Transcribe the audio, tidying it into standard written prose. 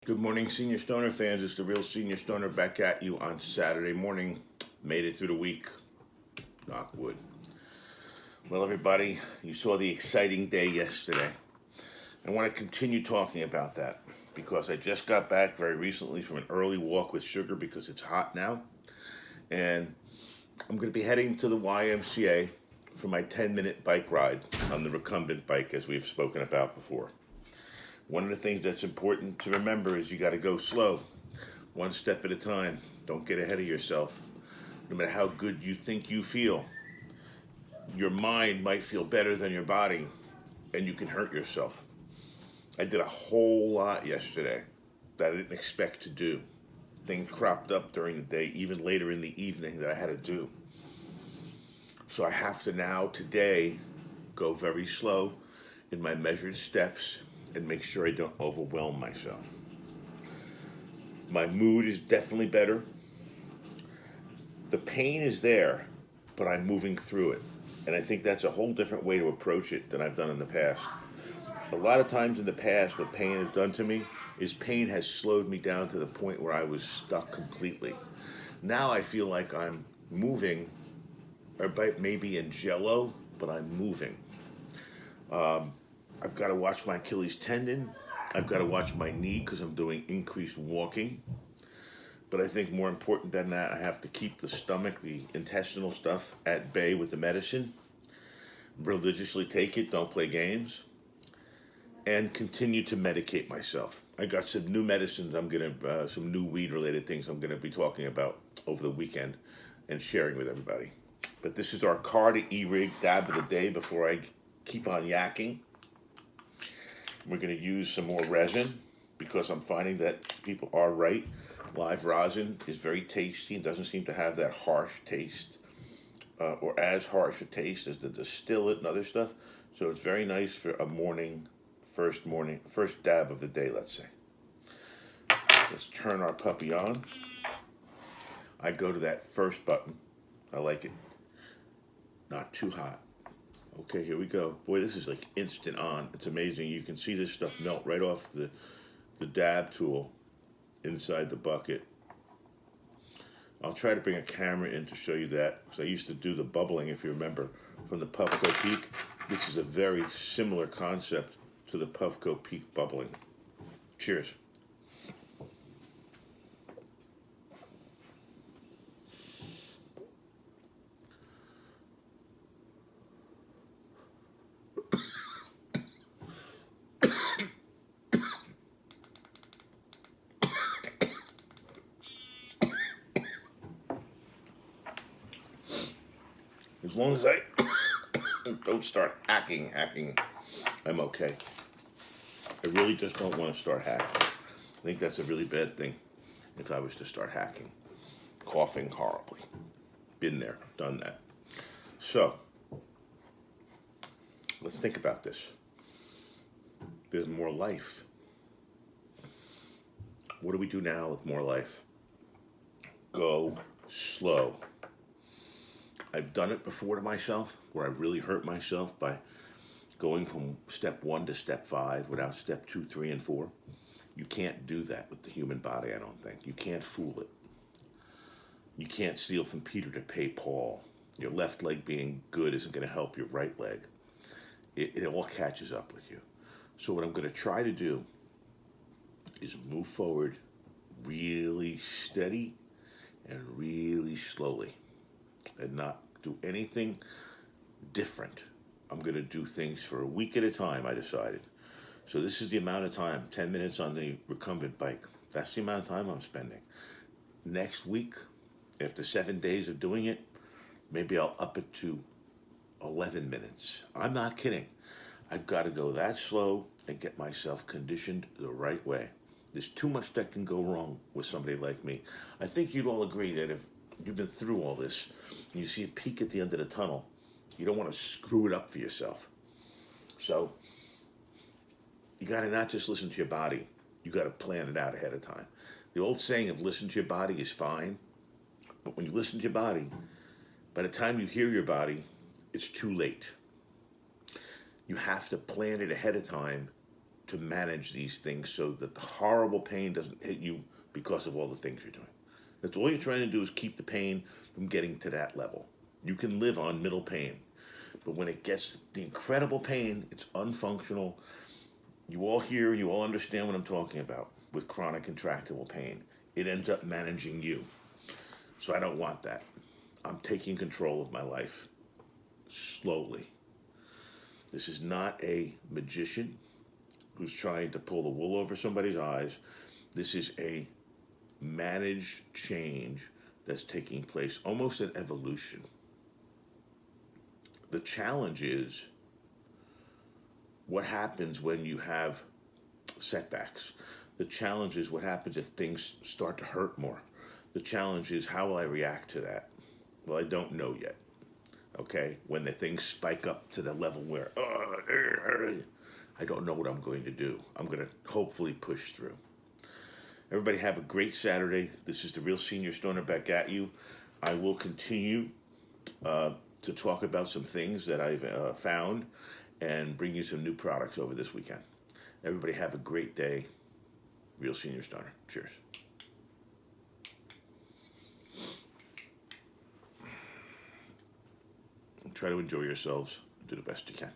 Good morning, Senior Stoner fans. It's the real Senior Stoner back at you on Saturday morning. Made it through the week. Knock wood. Well, everybody, you saw the exciting day yesterday. I want to continue talking about that because I just got back very recently from an early walk with Sugar because it's hot now. And I'm going to be heading to the YMCA for my 10-minute bike ride on the recumbent bike, as we've spoken about before. One of the things that's important to remember is you got to go slow, one step at a time. Don't get ahead of yourself. No matter how good you think you feel, your mind might feel better than your body, and you can hurt yourself. I did a whole lot yesterday that I didn't expect to do. Things cropped up during the day, even later in the evening, that I had to do. So I have to now, today, go very slow in my measured steps and make sure I don't overwhelm myself. My mood is definitely better. The pain is there, but I'm moving through it. And I think that's a whole different way to approach it than I've done in the past. A lot of times in the past, what pain has done to me is pain has slowed me down to the point where I was stuck completely. Now I feel like I'm moving, or maybe in jello, but I'm moving. I've got to watch my Achilles tendon. I've got to watch my knee because I'm doing increased walking. But I think more important than that, I have to keep the stomach, the intestinal stuff at bay with the medicine. Religiously take it, don't play games. And continue to medicate myself. I got some new medicines some new weed related things I'm gonna be talking about over the weekend and sharing with everybody. But this is our Carta E-Rig dab of the day before I keep on yakking. We're going to use some more resin because I'm finding that people are right. Live rosin is very tasty and doesn't seem to have that harsh taste or as harsh a taste as the distillate and other stuff. So it's very nice for a first dab of the day, let's say. Let's turn our puppy on. I go to that first button. I like it. Not too hot. Okay, here we go. Boy, this is like instant on. It's amazing. You can see this stuff melt right off the dab tool inside the bucket. I'll try to bring a camera in to show you that because I used to do the bubbling, if you remember, from the Puffco Peak. This is a very similar concept to the Puffco Peak bubbling. Cheers. As long as I don't start hacking, I'm okay. I really just don't want to start hacking. I think that's a really bad thing if I was to start hacking. Coughing horribly. Been there, done that. So, let's think about this. There's more life. What do we do now with more life? Go slow. I've done it before to myself where I really hurt myself by going from step 1 to step 5 without step 2, 3, and 4. You can't do that with the human body, I don't think. You can't fool it. You can't steal from Peter to pay Paul. Your left leg being good isn't going to help your right leg. It all catches up with you. So what I'm going to try to do is move forward really steady and really slowly and not do anything different. I'm going to do things for a week at a time, I decided. So this is the amount of time, 10 minutes on the recumbent bike. That's the amount of time I'm spending. Next week, after 7 days of doing it, maybe I'll up it to 11 minutes. I'm not kidding. I've got to go that slow and get myself conditioned the right way. There's too much that can go wrong with somebody like me. I think you'd all agree that if you've been through all this and you see a peak at the end of the tunnel, you don't want to screw it up for yourself. So you got to not just listen to your body, you got to plan it out ahead of time. The old saying of listen to your body is fine, but when you listen to your body, by the time you hear your body, it's too late. You have to plan it ahead of time to manage these things so that the horrible pain doesn't hit you because of all the things you're doing. That's all you're trying to do, is keep the pain from getting to that level. You can live on middle pain, but when it gets the incredible pain, it's unfunctional. You all hear, you all understand what I'm talking about with chronic intractable pain. It ends up managing you. So I don't want that. I'm taking control of my life slowly. This is not a magician who's trying to pull the wool over somebody's eyes. This is a managed change that's taking place, almost an evolution. The challenge is what happens when you have setbacks. The challenge is what happens if things start to hurt more. The challenge is, how will I react to that? Well, I don't know yet. Okay? When the things spike up to the level where, I don't know what I'm going to do. I'm going to hopefully push through. Everybody have a great Saturday. This is the Real Senior Stoner back at you. I will continue to talk about some things that I've found and bring you some new products over this weekend. Everybody have a great day. Real Senior Stoner. Cheers. Try to enjoy yourselves. Do the best you can.